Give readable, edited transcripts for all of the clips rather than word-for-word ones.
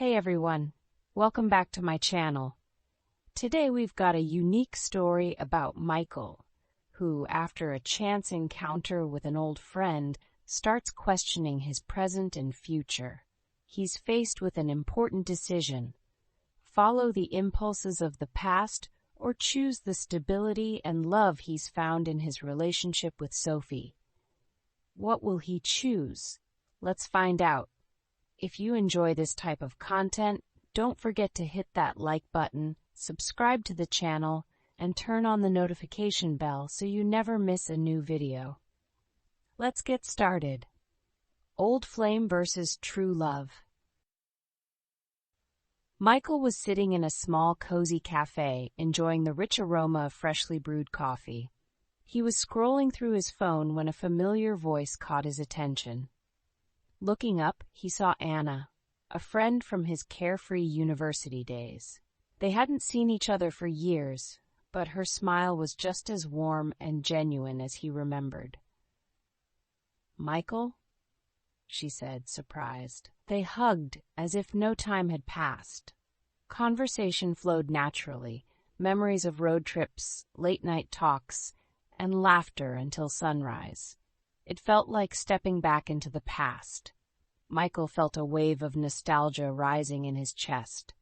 Hey everyone, welcome back to my channel. Today we've got a unique story about Michael, who, after a chance encounter with an old friend, starts questioning his present and future. He's faced with an important decision: follow the impulses of the past or choose the stability and love he's found in his relationship with Sophie. What will he choose? Let's find out. If you enjoy this type of content, don't forget to hit that like button, subscribe to the channel, and turn on the notification bell so you never miss a new video. Let's get started. Old flame versus true love. Michael was sitting in a small, cozy cafe, enjoying the rich aroma of freshly brewed coffee. He was scrolling through his phone when a familiar voice caught his attention. Looking up, he saw Anna, a friend from his carefree university days. They hadn't seen each other for years, but her smile was just as warm and genuine as he remembered. "Michael?" she said, surprised. They hugged as if no time had passed. Conversation flowed naturally, memories of road trips, late-night talks, and laughter until sunrise. It felt like stepping back into the past. Michael felt a wave of nostalgia rising in his chest.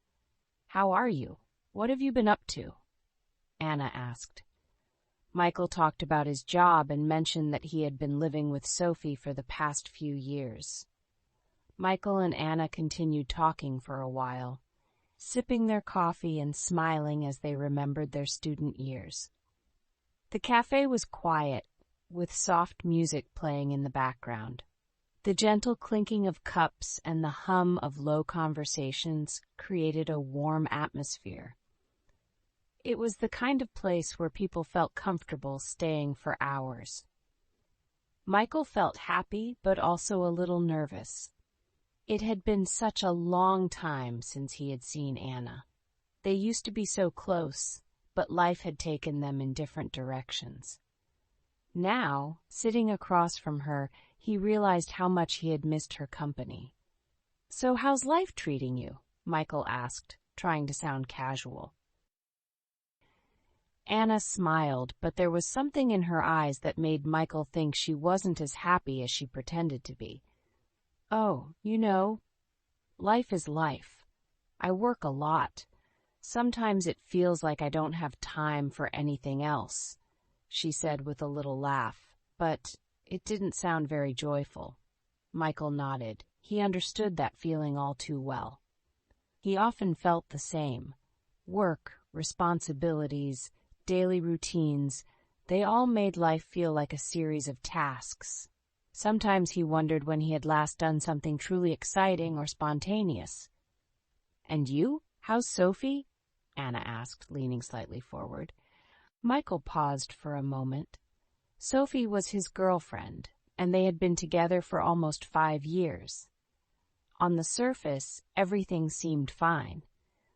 "How are you? What have you been up to?" Anna asked. Michael talked about his job and mentioned that he had been living with Sophie for the past few years. Michael and Anna continued talking for a while, sipping their coffee and smiling as they remembered their student years. The cafe was quiet, with soft music playing in the background. The gentle clinking of cups and the hum of low conversations created a warm atmosphere. It was the kind of place where people felt comfortable staying for hours. Michael felt happy, but also a little nervous. It had been such a long time since he had seen Anna. They used to be so close, but life had taken them in different directions. Now, sitting across from her, he realized how much he had missed her company. "So how's life treating you?" Michael asked, trying to sound casual. Anna smiled, but there was something in her eyes that made Michael think she wasn't as happy as she pretended to be. "Oh, life is life. I work a lot. Sometimes it feels like I don't have time for anything else," she said with a little laugh, but it didn't sound very joyful. Michael nodded. He understood that feeling all too well. He often felt the same. Work, responsibilities, daily routines, they all made life feel like a series of tasks. Sometimes he wondered when he had last done something truly exciting or spontaneous. "And you? How's Sophie?" Anna asked, leaning slightly forward. Michael paused for a moment. Sophie was his girlfriend, and they had been together for almost 5 years. On the surface, everything seemed fine.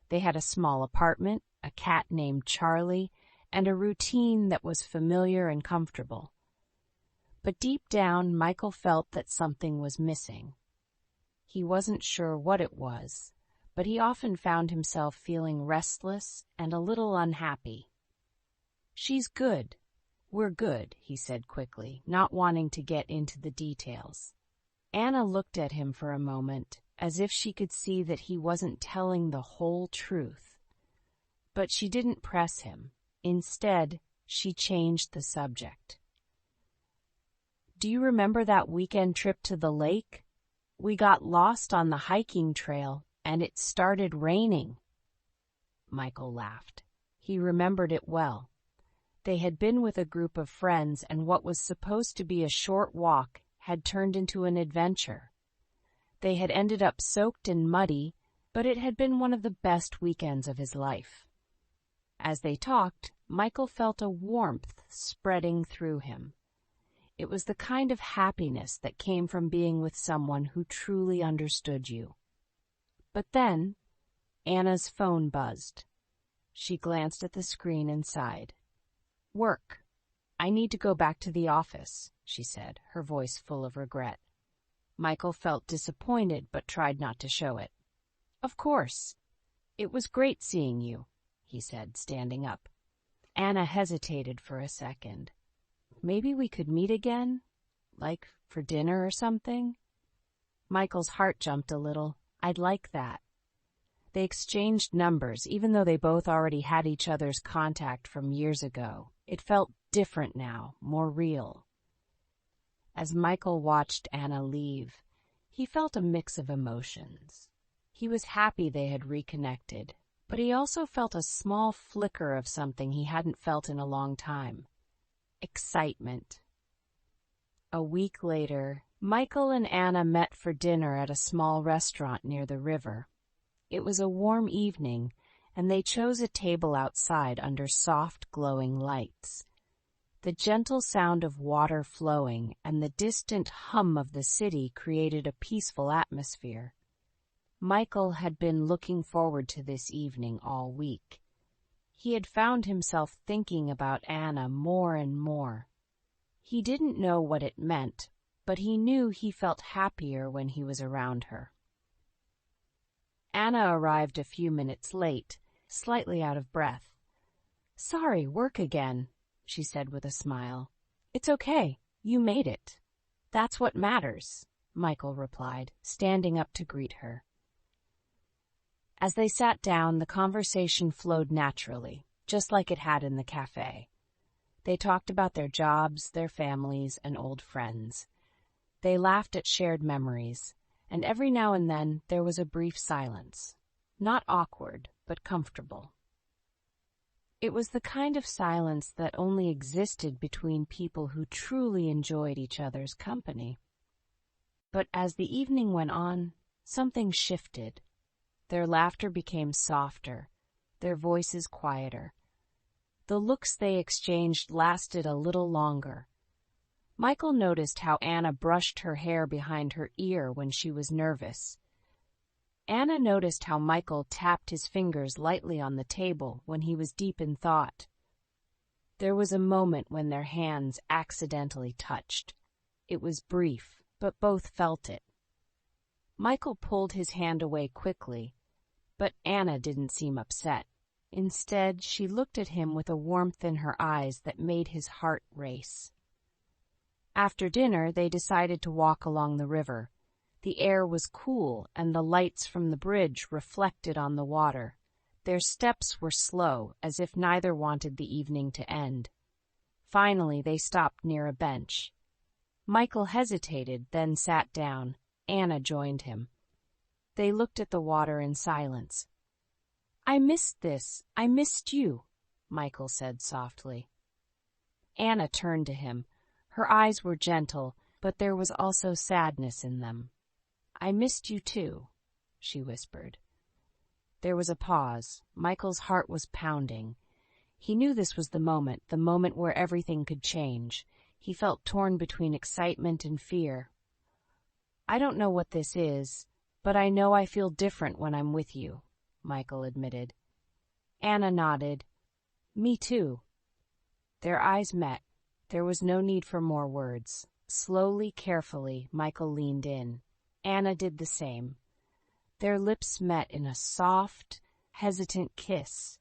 They had a small apartment, a cat named Charlie, and a routine that was familiar and comfortable. But deep down, Michael felt that something was missing. He wasn't sure what it was, but he often found himself feeling restless and a little unhappy. "She's good. We're good," he said quickly, not wanting to get into the details. Anna looked at him for a moment, as if she could see that he wasn't telling the whole truth. But she didn't press him. Instead, she changed the subject. "Do you remember that weekend trip to the lake? We got lost on the hiking trail, and it started raining." Michael laughed. He remembered it well. They had been with a group of friends, and what was supposed to be a short walk had turned into an adventure. They had ended up soaked and muddy, but it had been one of the best weekends of his life. As they talked, Michael felt a warmth spreading through him. It was the kind of happiness that came from being with someone who truly understood you. But then, Anna's phone buzzed. She glanced at the screen and sighed. "Work. I need to go back to the office," she said, her voice full of regret. Michael felt disappointed but tried not to show it. Of course. It was great seeing you, he said, standing up. Anna hesitated for a second. Maybe we could meet again? Like for dinner or something? Michael's heart jumped a little. I'd like that. They exchanged numbers, even though they both already had each other's contact from years ago. It felt different now, more real. As Michael watched Anna leave, he felt a mix of emotions. He was happy they had reconnected, but he also felt a small flicker of something he hadn't felt in a long time. Excitement. A week later, Michael and Anna met for dinner at a small restaurant near the river. It was a warm evening, and they chose a table outside under soft, glowing lights. The gentle sound of water flowing and the distant hum of the city created a peaceful atmosphere. Michael had been looking forward to this evening all week. He had found himself thinking about Anna more and more. He didn't know what it meant, but he knew he felt happier when he was around her. Anna arrived a few minutes late, slightly out of breath. "Sorry, work again," she said with a smile. "It's okay. You made it." "That's what matters," Michael replied, standing up to greet her. As they sat down, the conversation flowed naturally, just like it had in the cafe. They talked about their jobs, their families, and old friends. They laughed at shared memories, and every now and then there was a brief silence. Not awkward, but comfortable. It was the kind of silence that only existed between people who truly enjoyed each other's company. But as the evening went on, something shifted. Their laughter became softer, their voices quieter. The looks they exchanged lasted a little longer. Michael noticed how Anna brushed her hair behind her ear when she was nervous. Anna noticed how Michael tapped his fingers lightly on the table when he was deep in thought. There was a moment when their hands accidentally touched. It was brief, but both felt it. Michael pulled his hand away quickly, but Anna didn't seem upset. Instead, she looked at him with a warmth in her eyes that made his heart race. After dinner, they decided to walk along the river. The air was cool, and the lights from the bridge reflected on the water. Their steps were slow, as if neither wanted the evening to end. Finally, they stopped near a bench. Michael hesitated, then sat down. Anna joined him. They looked at the water in silence. "I missed this. I missed you," Michael said softly. Anna turned to him. Her eyes were gentle, but there was also sadness in them. "I missed you too," she whispered. There was a pause. Michael's heart was pounding. He knew this was the moment where everything could change. He felt torn between excitement and fear. "I don't know what this is, but I know I feel different when I'm with you," Michael admitted. Anna nodded. "Me too." Their eyes met. There was no need for more words. Slowly, carefully, Michael leaned in. Anna did the same. Their lips met in a soft, hesitant kiss.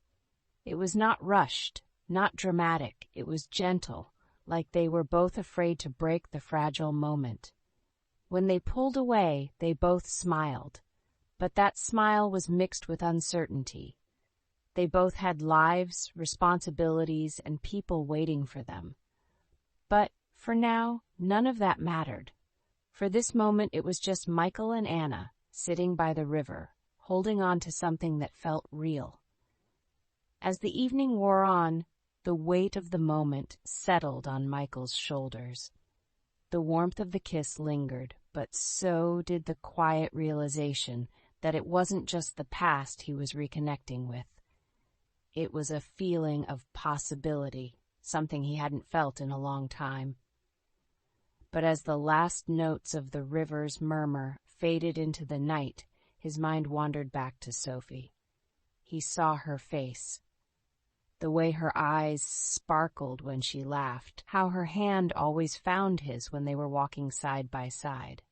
It was not rushed, not dramatic. It was gentle, like they were both afraid to break the fragile moment. When they pulled away, they both smiled, but that smile was mixed with uncertainty. They both had lives, responsibilities, and people waiting for them. But, for now, none of that mattered. For this moment it was just Michael and Anna, sitting by the river, holding on to something that felt real. As the evening wore on, the weight of the moment settled on Michael's shoulders. The warmth of the kiss lingered, but so did the quiet realization that it wasn't just the past he was reconnecting with. It was a feeling of possibility, something he hadn't felt in a long time. But as the last notes of the river's murmur faded into the night, his mind wandered back to Sophie. He saw her face, the way her eyes sparkled when she laughed, how her hand always found his when they were walking side by side.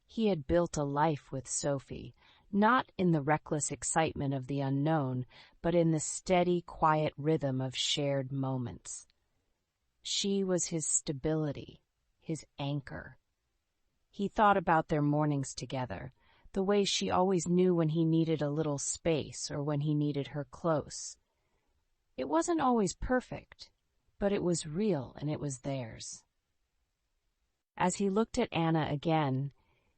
He had built a life with Sophie, not in the reckless excitement of the unknown, but in the steady, quiet rhythm of shared moments. She was his stability, his anchor. He thought about their mornings together, the way she always knew when he needed a little space or when he needed her close. It wasn't always perfect, but it was real and it was theirs. As he looked at Anna again,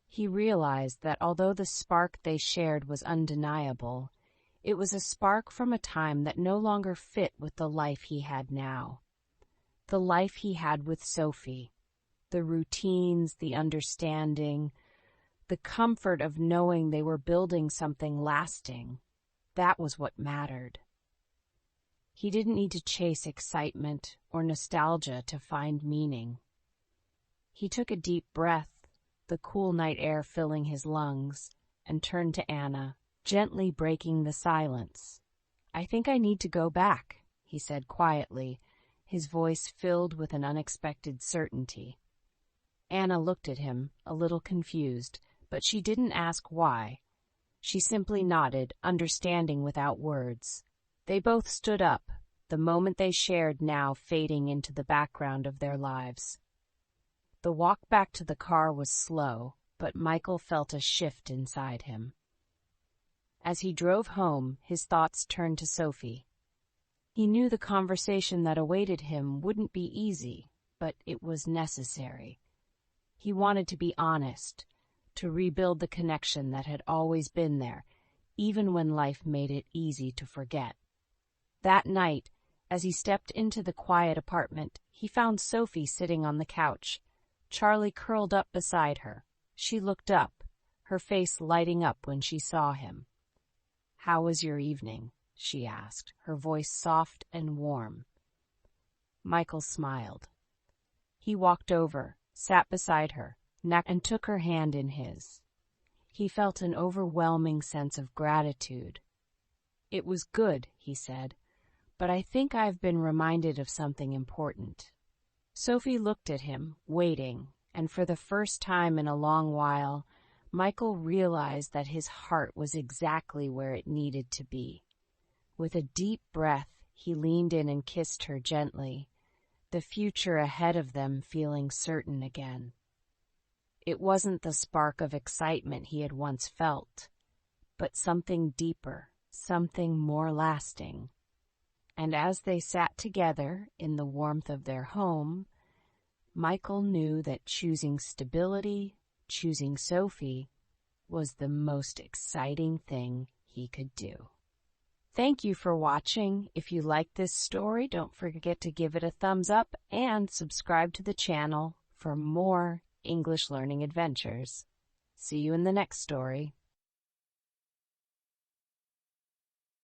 he realized that although the spark they shared was undeniable, it was a spark from a time that no longer fit with the life he had now. The life he had with Sophie, the routines, the understanding, the comfort of knowing they were building something lasting. That was what mattered. He didn't need to chase excitement or nostalgia to find meaning. He took a deep breath, the cool night air filling his lungs, and turned to Anna, gently breaking the silence. "I think I need to go back," he said quietly, his voice filled with an unexpected certainty. Anna looked at him, a little confused, but she didn't ask why. She simply nodded, understanding without words. They both stood up, the moment they shared now fading into the background of their lives. The walk back to the car was slow, but Michael felt a shift inside him. As he drove home, his thoughts turned to Sophie. He knew the conversation that awaited him wouldn't be easy, but it was necessary. He wanted to be honest, to rebuild the connection that had always been there, even when life made it easy to forget. That night, as he stepped into the quiet apartment, he found Sophie sitting on the couch, Charlie curled up beside her. She looked up, her face lighting up when she saw him. "How was your evening?" she asked, her voice soft and warm. Michael smiled. He walked over, sat beside her, and took her hand in his. He felt an overwhelming sense of gratitude. "It was good," he said, "but I think I've been reminded of something important." Sophie looked at him, waiting, and for the first time in a long while, Michael realized that his heart was exactly where it needed to be. With a deep breath, he leaned in and kissed her gently, the future ahead of them feeling certain again. It wasn't the spark of excitement he had once felt, but something deeper, something more lasting. And as they sat together in the warmth of their home, Michael knew that choosing stability, choosing Sophie, was the most exciting thing he could do. Thank you for watching. If you liked this story, don't forget to give it a thumbs up and subscribe to the channel for more English learning adventures. See you in the next story.